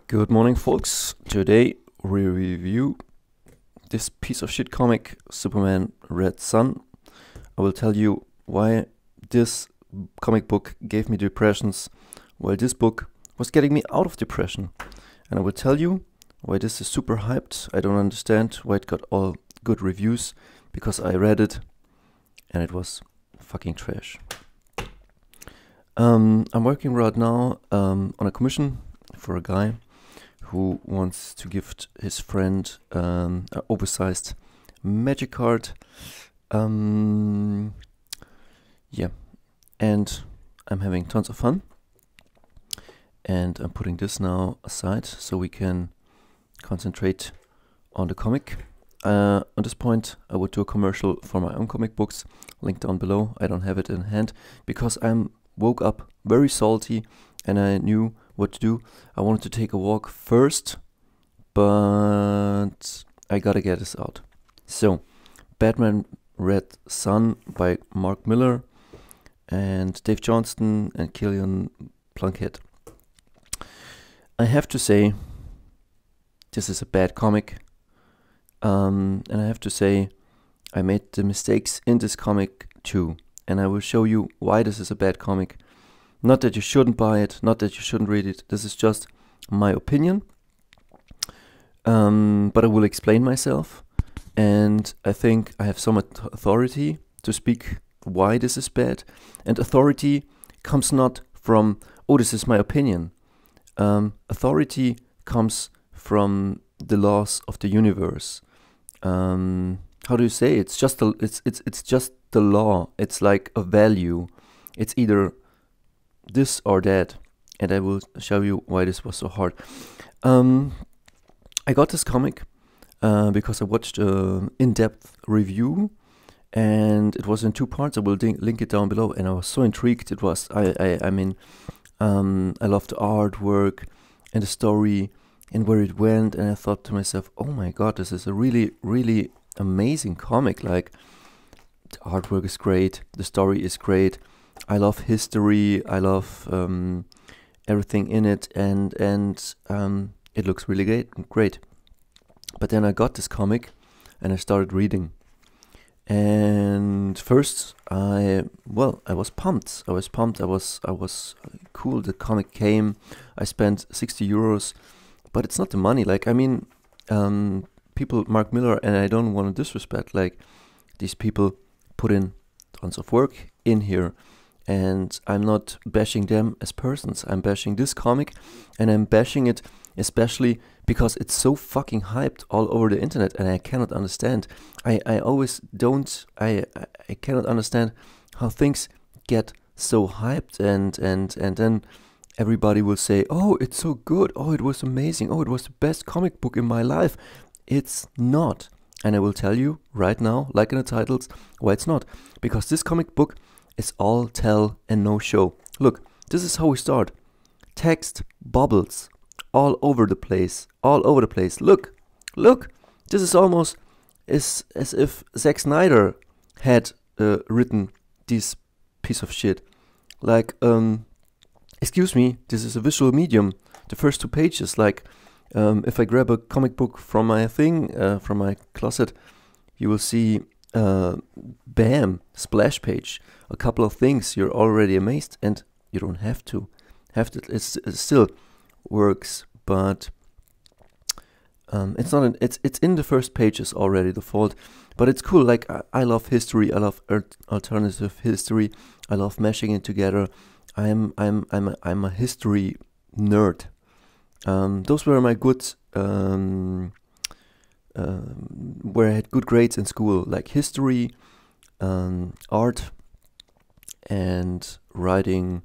Good morning, folks. Today we review this piece of shit comic, Superman Redson. I will tell you why this comic book gave me depressions, while this book was getting me out of depression. And I will tell you why this is super hyped. I don't understand why it got all good reviews, because I read it and it was fucking trash. I'm working right now on a commission for a guy who wants to gift his friend an oversized magic card. Yeah, and I'm having tons of fun. And I'm putting this now aside so we can concentrate on the comic. On this point, I would do a commercial for my own comic books, linked down below. I don't have it in hand because I'm woke up very salty and I knew what to do. I wanted to take a walk first, but I gotta get this out. So, Batman Redson by MArk Millar and Dave Johnston and Killian Plunkett. I have to say, this is a bad comic. And I have to say, I made the mistakes in this comic too. And I will show you why this is a bad comic. Not that you shouldn't buy it, not that you shouldn't read it. This is just my opinion. But I will explain myself. And I think I have some authority to speak why this is bad. And authority comes not from, oh, this is my opinion. Authority comes from the laws of the universe. How do you say? It's just the law. It's like a value. It's either this or that, and I will show you why this was so hard. I got this comic because I watched an in-depth review, and it was in 2 parts. I will link it down below, and I was so intrigued. It was I mean I loved the artwork and the story and where it went, and I thought to myself, oh my god, this is a really, really amazing comic. Like, the artwork is great, the story is great, I love history, I love everything in it, and it looks really great. But then I got this comic and I started reading. And first I was pumped. I was cool. The comic came. I spent 60 euros. But it's not the money. Like, I mean, people, MArk Millar, and I don't want to disrespect, like, these people put in tons of work in here. And I'm not bashing them as persons. I'm bashing this comic, and I'm bashing it especially because it's so fucking hyped all over the internet, and I cannot understand. I cannot understand how things get so hyped, and then everybody will say, oh, it's so good, oh, it was amazing, oh, it was the best comic book in my life. It's not. And I will tell you right now, like in the titles, why it's not. Because this comic book is all tell and no show. Look, this is how we start. Text bubbles all over the place. Look, this is almost as if Zack Snyder had written this piece of shit. Like, excuse me, this is a visual medium. The first 2 pages, like, if I grab a comic book from my from my closet, you will see, bam, splash page, a couple of things. You're already amazed, and you don't have to. It still works, but it's not. It's in the first pages already, default. But it's cool. Like, I love history. I love alternative history. I love mashing it together. I'm a history nerd. Those were my good, where I had good grades in school, like history, art, and writing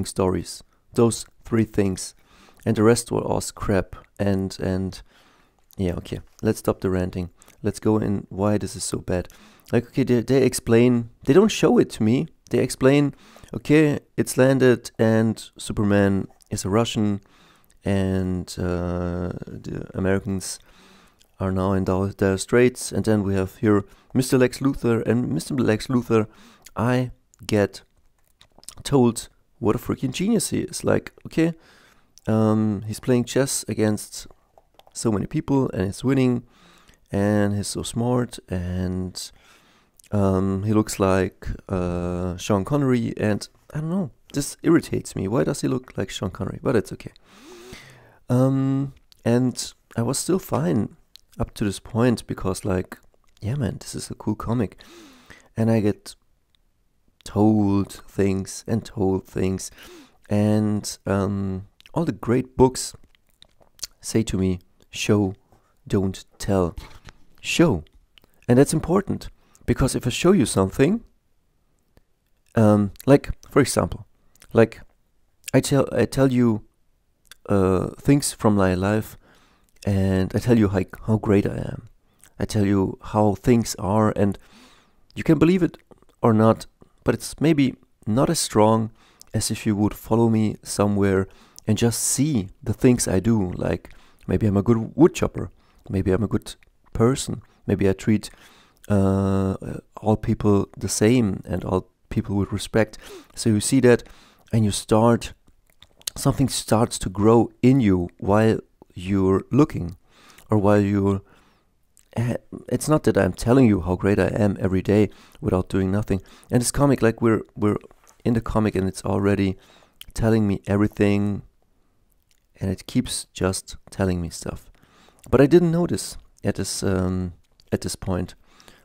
stories. Those 3 things, and the rest were all crap. And yeah, okay. Let's stop the ranting. Let's go in why this is so bad. Like, okay, they explain. They don't show it to me. They explain, okay, it's landed and Superman is a Russian and the Americans are now in dire straits. And then we have here Mr. Lex Luthor, and Mr. Lex Luthor, I get told what a freaking genius he is. Like, okay, he's playing chess against so many people, and he's winning, and he's so smart, and he looks like Sean Connery, and I don't know, this irritates me. Why does he look like Sean Connery? But it's okay. And I was still fine up to this point, because like, yeah man, this is a cool comic. And I get told things, and all the great books say to me, show, don't tell. Show. And that's important, because if I show you something, like, for example, like, I tell you things from my life, and I tell you how great I am. I tell you how things are, and you can believe it or not, but it's maybe not as strong as if you would follow me somewhere and just see the things I do. Like, maybe I'm a good wood chopper, maybe I'm a good person, maybe I treat all people the same and all people with respect. So you see that, and something starts to grow in you while you're looking, or while you're... It's not that I'm telling you how great I am every day without doing nothing. And this comic, like, we're in the comic, and it's already telling me everything, and it keeps just telling me stuff. But I didn't notice at this point.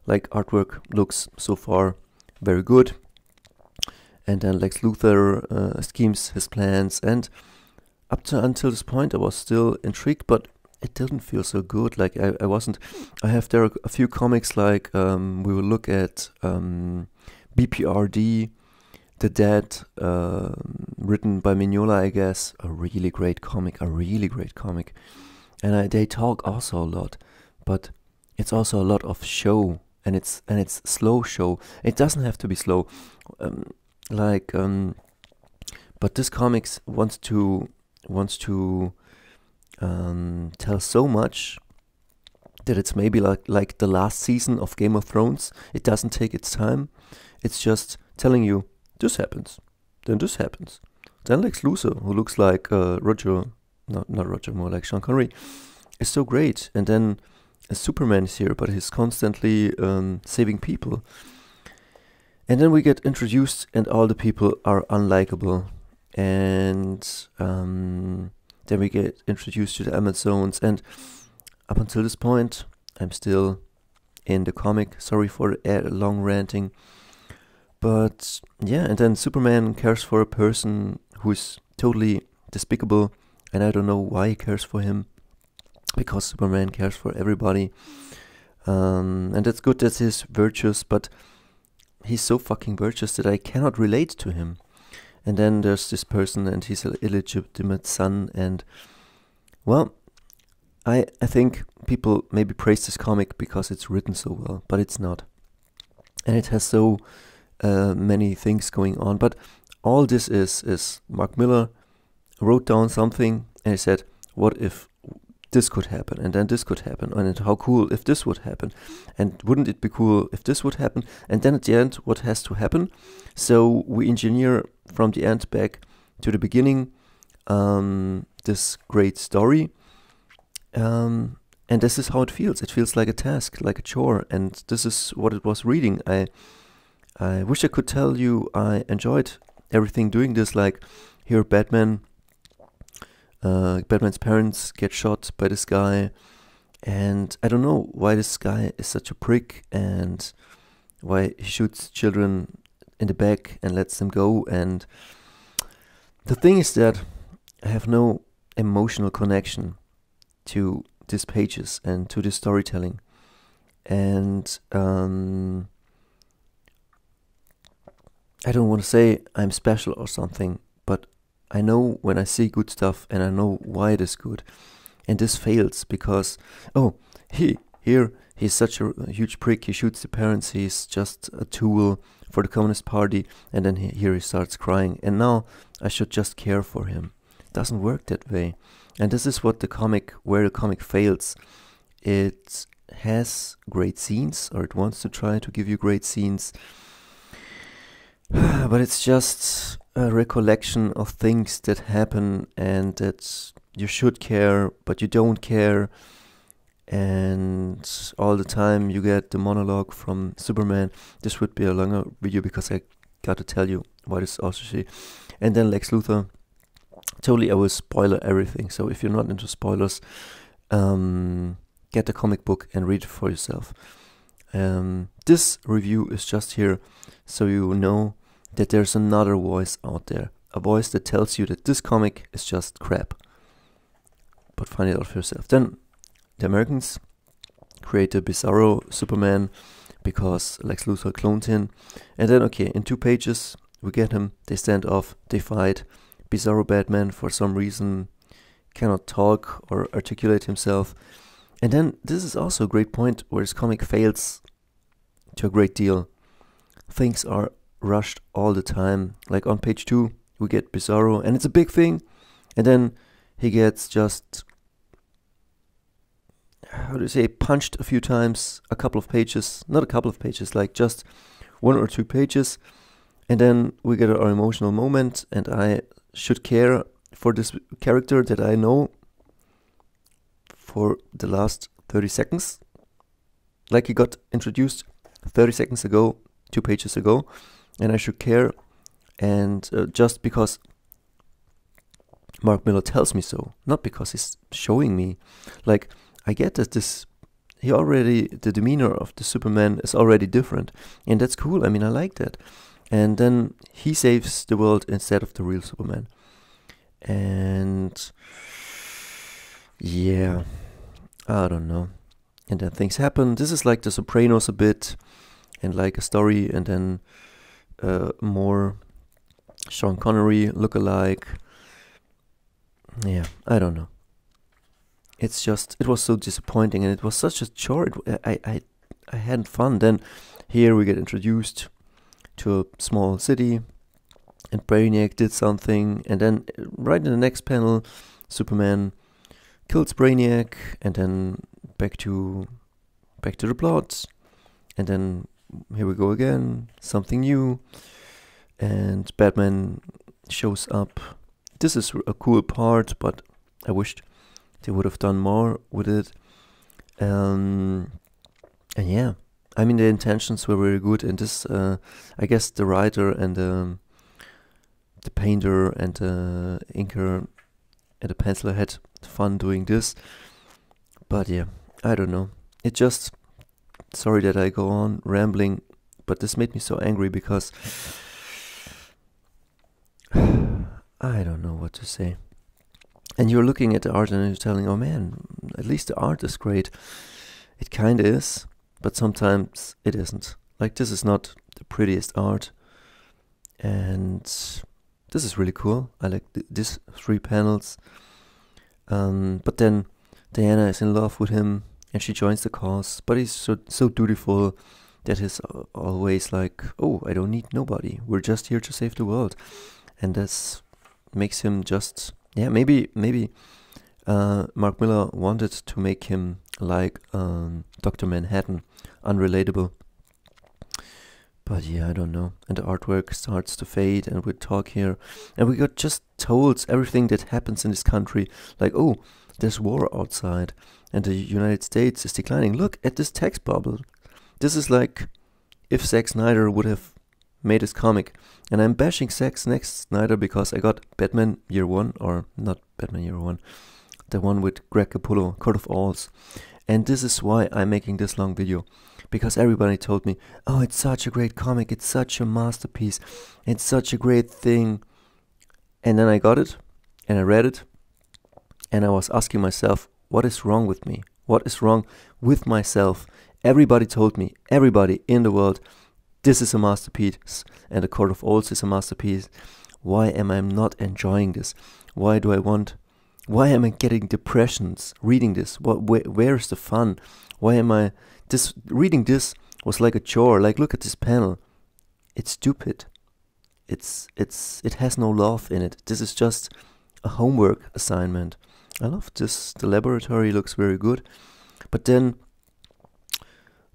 Like, artwork looks so far very good, and then Lex Luthor schemes his plans, and until this point I was still intrigued, but it didn't feel so good. Like, I wasn't. There are a few comics, like we will look at BPRD, The Dead, written by Mignola, I guess. A really great comic. And they talk also a lot, but it's also a lot of show, and it's slow show. It doesn't have to be slow, but this comics wants to tell so much that it's maybe like the last season of Game of Thrones. It doesn't take its time. It's just telling you, this happens, then this happens. Then Lex Luthor, who looks like not Roger, more like Sean Connery, is so great. And then Superman is here, but he's constantly saving people. And then we get introduced, and all the people are unlikable. And then we get introduced to the Amazons, and up until this point, I'm still in the comic. Sorry for the long ranting. But yeah, and then Superman cares for a person who is totally despicable, and I don't know why he cares for him, because Superman cares for everybody. And that's good that he's virtuous, but he's so fucking virtuous that I cannot relate to him. And then there's this person, and he's an illegitimate son, and well, I think people maybe praise this comic because it's written so well, but it's not. And it has so many things going on. But all this is MArk Millar wrote down something, and he said, what if this could happen, and then this could happen, and how cool if this would happen, and wouldn't it be cool if this would happen, and then at the end what has to happen. So we engineer from the end back to the beginning this great story, and this is how it feels. It feels like a task, like a chore, and this is what it was reading. I wish I could tell you I enjoyed everything doing this. Like, here Batman's parents get shot by this guy, and I don't know why this guy is such a prick, and why he shoots children in the back and lets them go. And the thing is that I have no emotional connection to these pages and to this storytelling, and I don't want to say I'm special or something, but I know when I see good stuff, and I know why it is good. And this fails because, he's such a huge prick, he shoots the parents, he's just a tool for the Communist Party, and then here he starts crying, and now I should just care for him. It doesn't work that way. And this is where the comic fails. It has great scenes, or it wants to try to give you great scenes, but it's just a recollection of things that happen and that you should care, but you don't care. And all the time you get the monologue from Superman. This would be a longer video because I got to tell you what is also she. And then Lex Luthor. Totally, I will spoiler everything. So if you're not into spoilers, get the comic book and read it for yourself. This review is just here so you know that there's another voice out there. A voice that tells you that this comic is just crap. But find it out for yourself. Then the Americans create a Bizarro Superman because Lex Luthor cloned him. And then, okay, in 2 pages, we get him, they stand off, they fight. Bizarro Batman, for some reason, cannot talk or articulate himself. And then, this is also a great point where this comic fails to a great deal. Things are rushed all the time. Like on page 2, we get Bizarro, and it's a big thing. And then he gets just, how do you say, punched a few times, a couple of pages, not a couple of pages, like just 1 or 2 pages. And then we get our emotional moment, and I should care for this character that I know for the last 30 seconds. Like he got introduced 30 seconds ago, 2 pages ago, and I should care. And just because MArk Millar tells me so, not because he's showing me. Like, I get that the demeanor of the Superman is already different, and that's cool. I mean, I like that. And then he saves the world instead of the real Superman. And yeah, I don't know. And then things happen. This is like The Sopranos a bit, and like a story, and then more Sean Connery look-alike. Yeah, I don't know. It's just, it was so disappointing, and it was such a chore. I had fun. Then here we get introduced to a small city, and Brainiac did something, and then right in the next panel, Superman kills Brainiac, and then back to the plot, and then here we go again, something new, and Batman shows up. This is a cool part, but I wished they would have done more with it. And yeah, I mean, the intentions were very good, and this, I guess the writer and the painter and the inker and the penciler had fun doing this. But yeah, I don't know. It just, sorry that I go on rambling, but this made me so angry because I don't know what to say. And you're looking at the art and you're telling, oh man, at least the art is great. It kinda is, but sometimes it isn't. Like, this is not the prettiest art, and this is really cool. I like these 3 panels. But then Diana is in love with him, and she joins the cause, but he's so dutiful that he's always like, oh, I don't need nobody. We're just here to save the world. And that makes him just, yeah, maybe MArk Millar wanted to make him like Dr. Manhattan, unrelatable. But yeah, I don't know. And the artwork starts to fade, and we talk here, and we got just told everything that happens in this country. Like, oh, there's war outside, and the United States is declining. Look at this text bubble. This is like if Zack Snyder would have made his comic. And I'm bashing Zack Snyder because I got Batman Year One, or not Batman Year One, the one with Greg Capullo, Court of Owls. And this is why I'm making this long video. Because everybody told me, oh, it's such a great comic, it's such a masterpiece, it's such a great thing. And then I got it, and I read it, and I was asking myself, what is wrong with me? What is wrong with myself? Everybody told me, everybody in the world, this is a masterpiece, and the Court of Owls is a masterpiece. Why am I not enjoying this? Why am I getting depressions reading this? Where's the fun? Why am I... reading this was like a chore. Like, look at this panel. It's stupid. It has no love in it. This is just a homework assignment. I love this. The laboratory looks very good. But then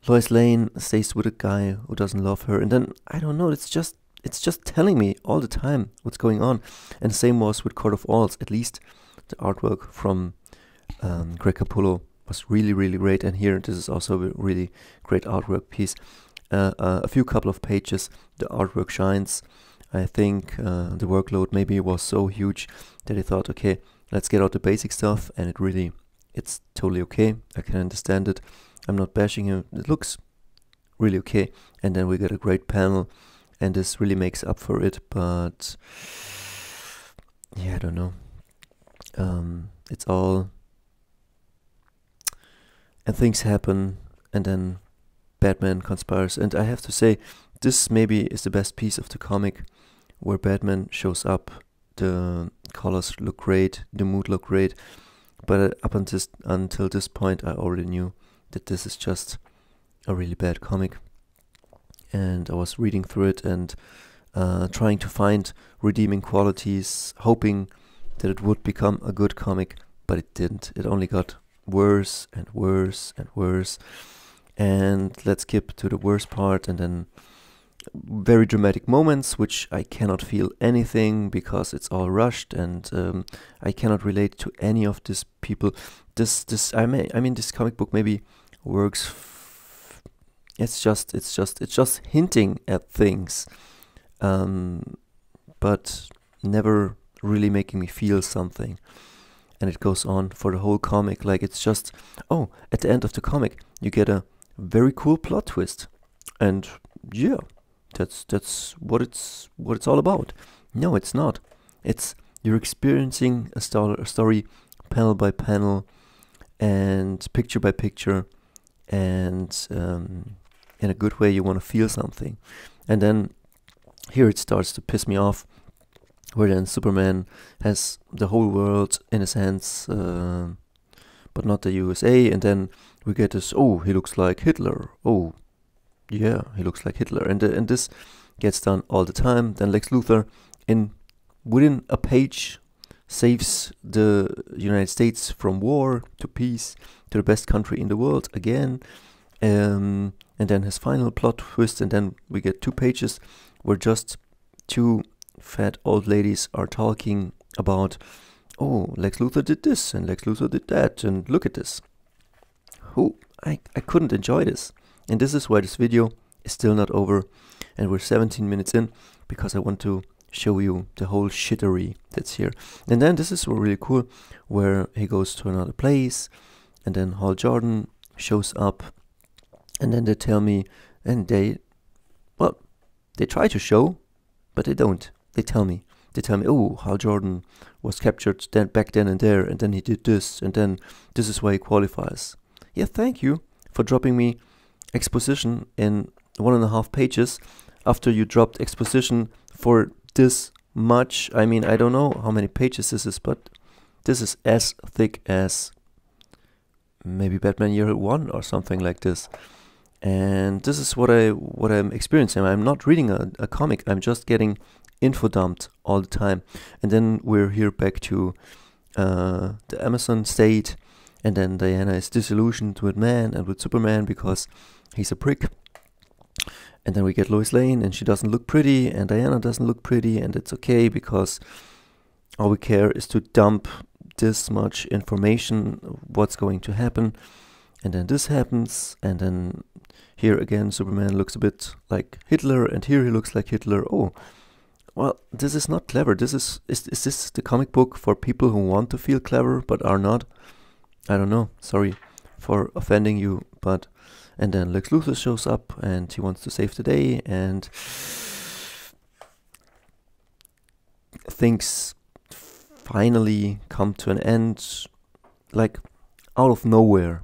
Lois Lane stays with a guy who doesn't love her. And then, I don't know, it's just it's just telling me all the time what's going on. And the same was with Court of Owls. At least the artwork from Greg Capullo was really, really great. And here, this is also a really great artwork piece. A couple of pages, the artwork shines. I think the workload maybe was so huge that he thought, okay, let's get out the basic stuff, and it's totally okay. I can understand it. I'm not bashing him. It looks really okay. And then we get a great panel, and this really makes up for it. But yeah, I don't know. It's all, and things happen, and then Batman conspires. And I have to say, this maybe is the best piece of the comic, where Batman shows up. The colors look great, the mood look great, but up until this point I already knew that this is just a really bad comic. And I was reading through it and trying to find redeeming qualities, hoping that it would become a good comic, but it didn't. It only got worse and worse and worse. And let's skip to the worst part, and then very dramatic moments, which I cannot feel anything because it's all rushed, and I cannot relate to any of these people. I mean, this comic book maybe works. It's just hinting at things, but never really making me feel something. And it goes on for the whole comic. Like, it's just, oh, at the end of the comic you get a very cool plot twist, and yeah, that's what it's all about. No, it's not. It's, you're experiencing a story panel by panel and picture by picture, and in a good way you want to feel something. And then here it starts to piss me off, where then Superman has the whole world in his hands, but not the USA, and then we get this, oh, he looks like Hitler, oh yeah, he looks like Hitler, and this gets done all the time. Then Lex Luthor, within a page, saves the United States from war to peace, to the best country in the world again, and then his final plot twist, and then we get 2 pages where just 2 fat old ladies are talking about, oh, Lex Luthor did this and Lex Luthor did that, and look at this. I couldn't enjoy this. And this is why this video is still not over, and we're 17 minutes in, because I want to show you the whole shittery that's here. And then this is really cool, where he goes to another place, and then Hal Jordan shows up, and then they tell me, and they try to show, but they don't. They tell me, oh, Hal Jordan was captured back then and there, and then he did this, and then this is why he qualifies. Yeah, thank you for dropping me exposition in 1.5 pages after you dropped exposition for this much. I mean, I don't know how many pages this is, but this is as thick as maybe Batman Year 1 or something like this. And this is what I'm experiencing. I'm not reading a comic, I'm just getting info dumped all the time. And then we're here back to the Amazon state, and then Diana is disillusioned with Man and with Superman because he's a prick. And then we get Lois Lane, and she doesn't look pretty, and Diana doesn't look pretty, and it's okay because all we care is to dump this much information, what's going to happen. And then this happens, and then here again Superman looks a bit like Hitler, and here he looks like Hitler. Oh, well, this is not clever. Is this the comic book for people who want to feel clever but are not? I don't know, sorry for offending you, but... And then Lex Luthor shows up, and he wants to save the day, and things finally come to an end, like out of nowhere.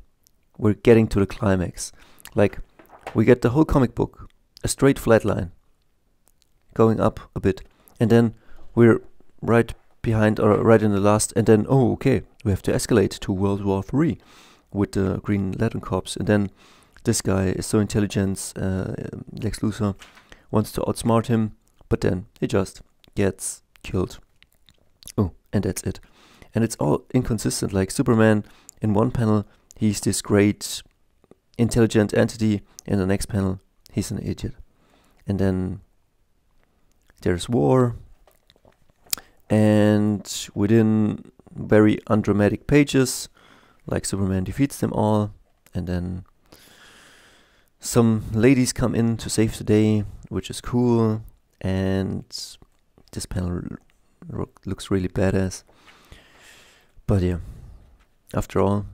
We're getting to the climax. Like, we get the whole comic book, a straight flat line, going up a bit, and then we're right behind, or right in the last, and then, oh, okay, we have to escalate to World War III with the Green Lantern Corps, and then this guy is so intelligent, Lex Luthor wants to outsmart him, but then he just gets killed. Oh, and that's it. And it's all inconsistent, like Superman, in one panel, he's this great, intelligent entity, in the next panel, he's an idiot. And then there's war, and within very undramatic pages, like Superman defeats them all, and then some ladies come in to save the day, which is cool, and this panel looks really badass. But yeah, after all,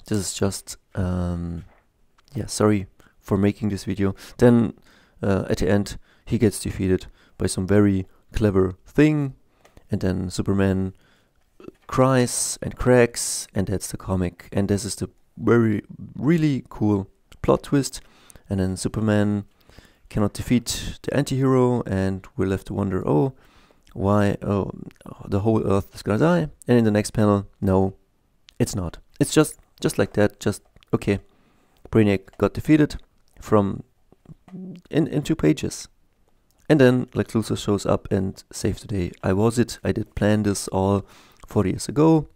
this is just yeah, sorry for making this video. Then at the end he gets defeated by some very clever thing, and then Superman cries and cracks, and that's the comic. And this is the really cool plot twist. And then Superman cannot defeat the anti-hero, and we're left to wonder, oh, why? Oh, the whole Earth is gonna die. And in the next panel, no, it's not. It's just like that. Just okay, Brainiac got defeated from in 2 pages. And then Lex Luthor shows up and saves the day. I did plan this all 40 years ago.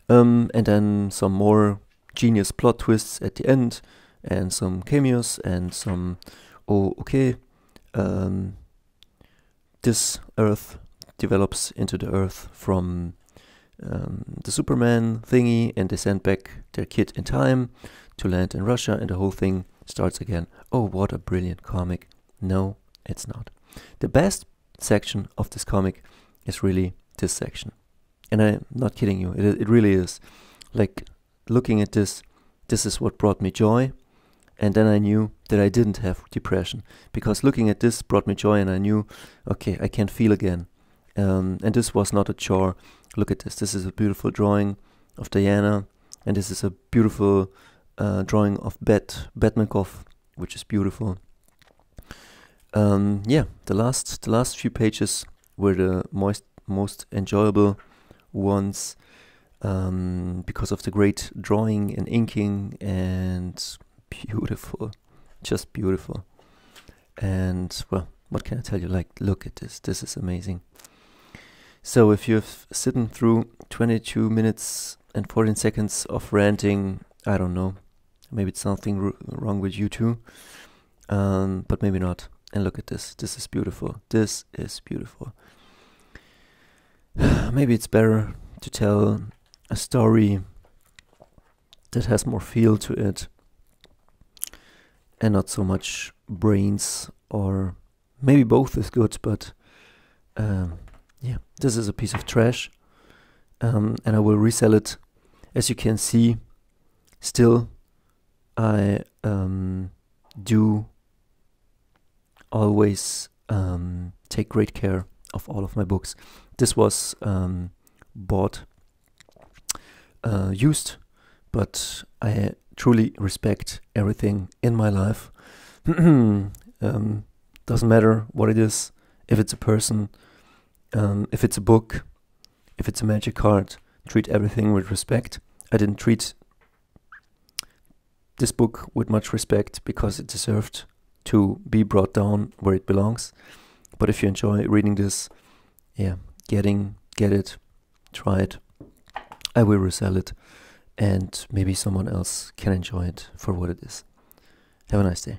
And then some more genius plot twists at the end, and some cameos, and some, oh, okay, this Earth develops into the Earth from the Superman thingy, and they send back their kid in time to land in Russia, and the whole thing starts again. Oh, what a brilliant comic. No, it's not. The best section of this comic is really this section. And I'm not kidding you, it really is. Like, looking at this is what brought me joy. And then I knew that I didn't have depression, because looking at this brought me joy, and I knew, okay, I can feel again. And this was not a chore. Look at this. This is a beautiful drawing of Diana, and this is a beautiful drawing of Batmankov, which is beautiful. Yeah, the last few pages were the most enjoyable ones, because of the great drawing and inking, and beautiful, just beautiful. And well, what can I tell you? Like, look at this. This is amazing. So if you've sitting through 22 minutes and 14 seconds of ranting, I don't know, maybe it's something wrong with you too, but maybe not. And look at this. This is beautiful. This is beautiful. Maybe it's better to tell a story that has more feel to it, and not so much brains, or maybe both is good, but yeah, this is a piece of trash, and I will resell it. As you can see, still I do always take great care of all of my books. This was bought used, but I truly respect everything in my life. Doesn't matter what it is, if it's a person, if it's a book, if it's a magic card, treat everything with respect. I didn't treat this book with much respect because it deserved to be brought down where it belongs. But if you enjoy reading this, yeah, get it, try it. I will resell it, and maybe someone else can enjoy it for what it is. Have a nice day.